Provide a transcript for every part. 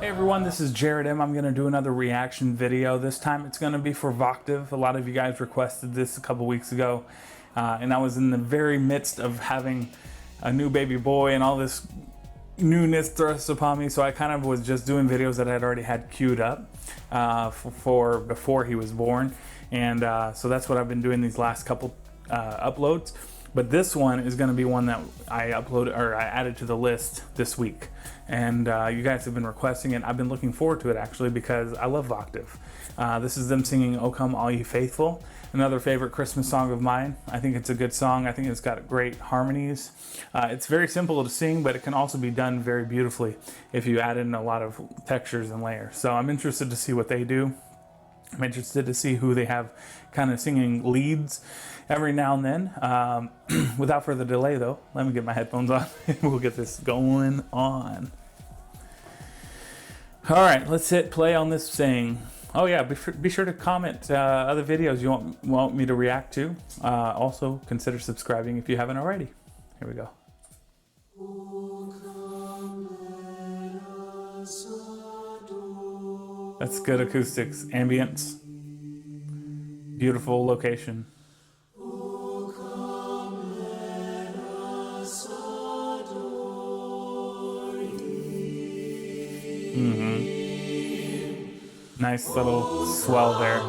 Hey everyone, this is Jerod. I'm going to do another reaction video. This time it's going to be for Voctave. A lot of you guys requested this a couple weeks ago, and I was in the very midst of having a new baby boy and all this newness thrust upon me, so I kind of was just doing videos that I had already had queued up for before he was born, and so that's what I've been doing these last couple uploads. But this one is going to be one that I added to the list this week, and you guys have been requesting it. I've been looking forward to it actually because I love Voctave. This is them singing "O Come All Ye Faithful," another favorite Christmas song of mine. I think it's a good song. I think it's got great harmonies. It's very simple to sing, but it can also be done very beautifully if you add in a lot of textures and layers. So I'm interested to see what they do. I'm interested to see who they have kind of singing leads every now and then. Without further delay though, let me get my headphones on and we'll get this going on. All right, let's hit play on this thing. Oh yeah, be sure to comment other videos you want me to react to. Also, consider subscribing if you haven't already. Here we go. That's good acoustics, ambience, beautiful location. Nice little swell there.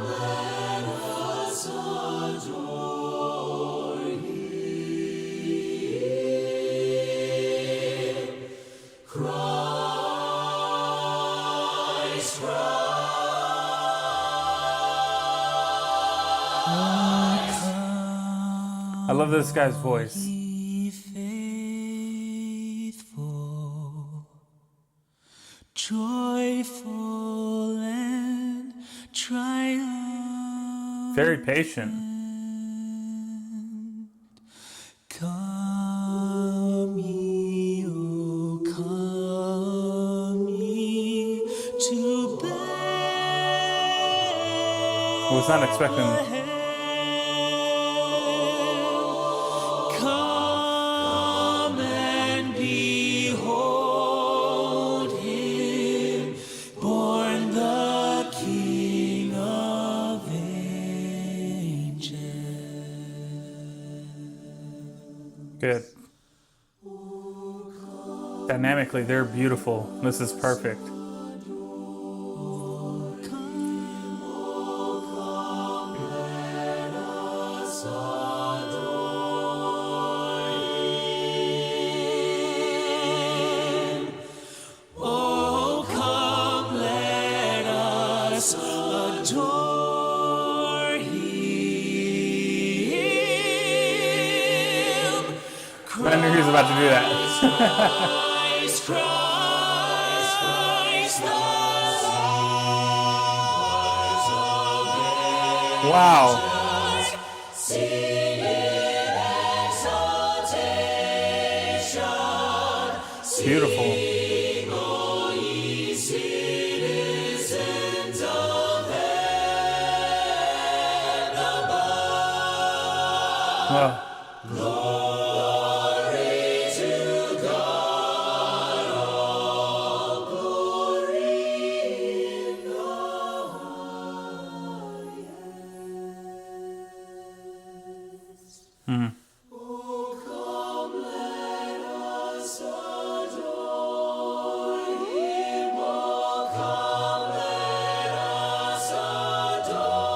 I love this guy's voice. Faithful, joyful and triumphant. Very patient. Come ye, O come ye to Bethlehem. I was not expecting. Come and behold him, born the King of angels. Good. Dynamically, they're beautiful. This is perfect. Adore him. I knew he was about to do that. Christ, Christ, Christ the Lord. Wow. Sing in exaltation. Beautiful. Sing, O ye citizens of heaven above. Oh. Glory to God, all glory in the highest. Oh, come, let us adore him. Oh, come, let us adore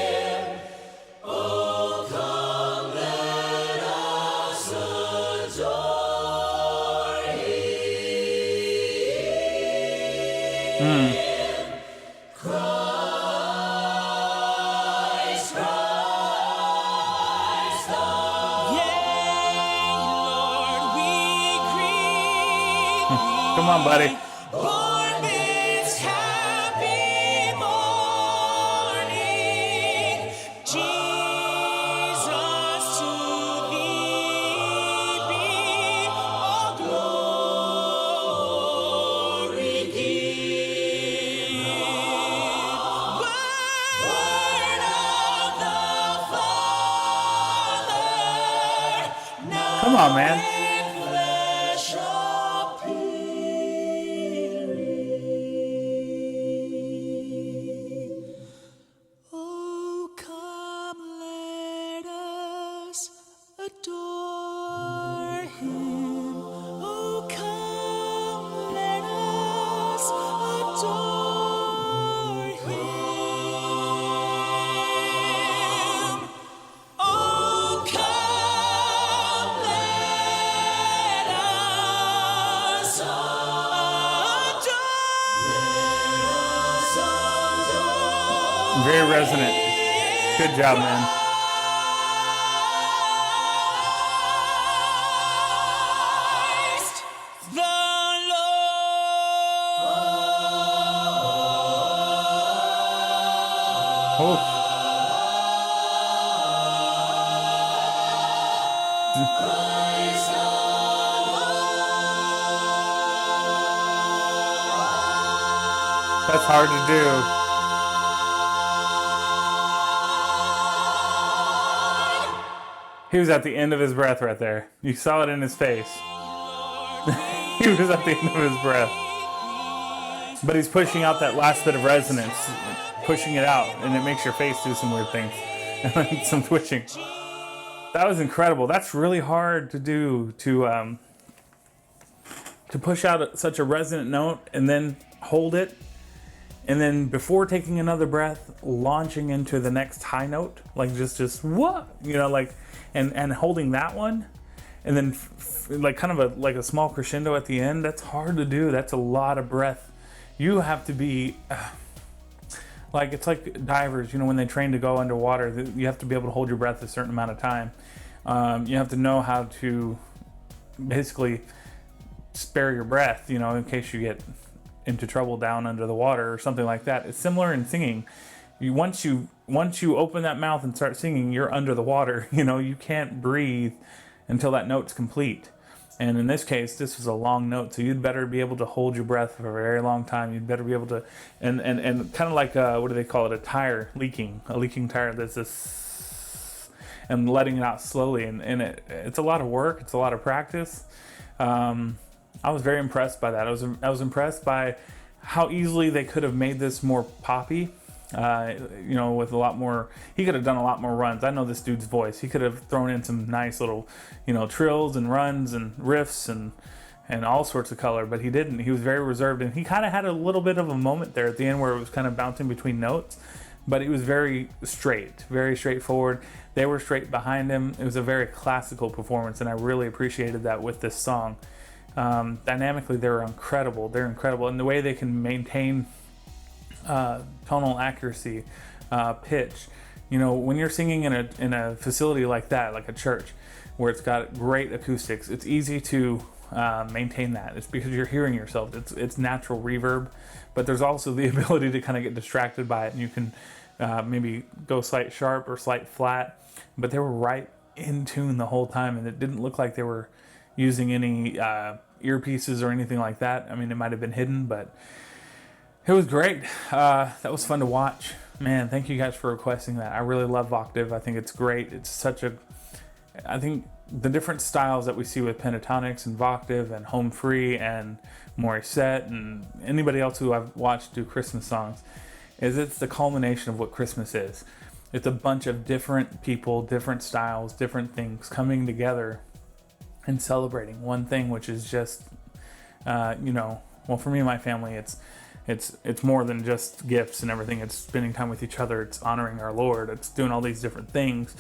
him. Oh, come, let us adore him. Christ, Christ the Lord. Yea, Lord, we greet thee. Come on, buddy. Born this happy morning, Jesus, to thee be all glory given. Word of the Father, now Come on, man. in flesh very resonant. Good job, man. Oh. That's hard to do. He was at the end of his breath right there. You saw it in his face. He was at the end of his breath. But he's pushing out that last bit of resonance, pushing it out, and it makes your face do some weird things. Some twitching. That was incredible. That's really hard to do, to push out such a resonant note and then hold it. And then before taking another breath, launching into the next high note, like just what, you know, like, and holding that one, and then like kind of like a small crescendo at the end. That's hard to do. That's a lot of breath. You have to be like, it's like divers, you know, when they train to go underwater, you have to be able to hold your breath a certain amount of time. You have to know how to basically spare your breath, you know, in case you get into trouble down under the water or something like that. It's similar in singing. Once you open that mouth and start singing, you're under the water. You know, you can't breathe until that note's complete. And in this case, this was a long note, so you'd better be able to hold your breath for a very long time. You'd better be able to, and kind of like what do they call it? A tire leaking, a leaking tire. That's this, and letting it out slowly, and it's a lot of work. It's a lot of practice. I was very impressed by that. I was impressed by how easily they could have made this more poppy. You know, with a lot more, he could have done a lot more runs. I know this dude's voice. He could have thrown in some nice little, you know, trills and runs and riffs and all sorts of color, but he didn't. He was very reserved, and he kind of had a little bit of a moment there at the end where it was kind of bouncing between notes, but he was very straight, very straightforward. They were straight behind him. It was a very classical performance, and I really appreciated that with this song. Dynamically, they're incredible. They're incredible, and the way they can maintain tonal accuracy, pitch. You know, when you're singing in a facility like that, like a church, where it's got great acoustics, it's easy to maintain that. It's because you're hearing yourself. It's natural reverb, but there's also the ability to kind of get distracted by it, and you can maybe go slight sharp or slight flat. But they were right in tune the whole time, and it didn't look like they were using any earpieces or anything like that. I mean, it might have been hidden, but it was great. That was fun to watch. Man, thank you guys for requesting that. I really love Voctave. I think it's great. It's such a, I think the different styles that we see with pentatonics and Voctave and Home Free and Morissette and anybody else who I've watched do Christmas songs, is it's the culmination of what Christmas is. It's a bunch of different people, different styles, different things coming together and celebrating one thing, which is just, you know, well, for me and my family, it's more than just gifts and everything. It's spending time with each other. It's honoring our Lord. It's doing all these different things.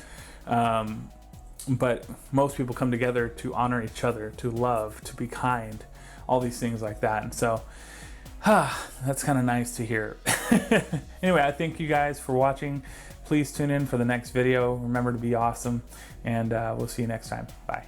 But most people come together to honor each other, to love, to be kind, all these things like that. And so, that's kind of nice to hear. Anyway, I thank you guys for watching. Please tune in for the next video. Remember to be awesome, and we'll see you next time. Bye.